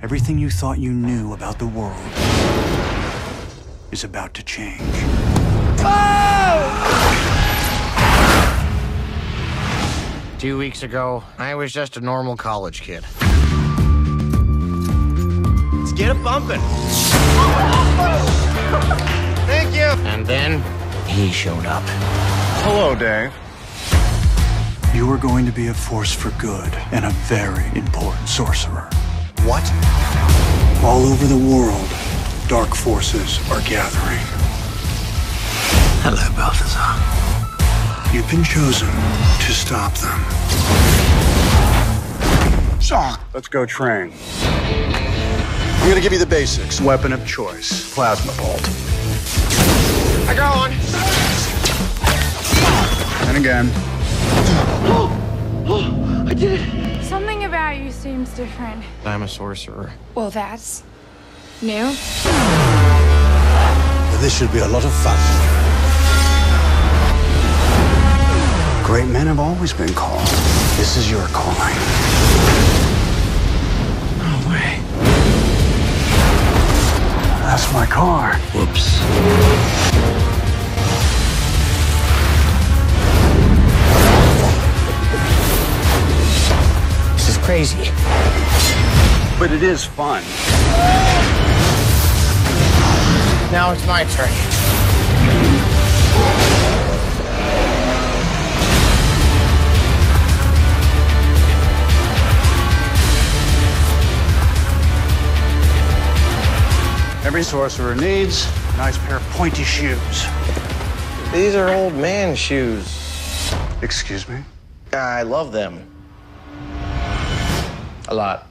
Everything you thought you knew about the world is about to change. Oh! 2 weeks ago, I was just a normal college kid. Let's get it bumping. Thank you. And then he showed up. Hello, Dave. You are going to be a force for good and a very important sorcerer. What? All over the world, dark forces are gathering. Hello, Balthazar. You've been chosen to stop them. Shock. Let's go train. I'm gonna give you the basics. Weapon of choice, plasma bolt. I go on. And again. I did it. Something about you seems different. I'm a sorcerer. Well, that's new. This should be a lot of fun. Great men have always been called. This is your calling. No way. That's my car. Whoops. This is crazy. But it is fun. Now it's my turn. Every sorcerer needs a nice pair of pointy shoes. These are old man shoes. Excuse me? I love them. A lot.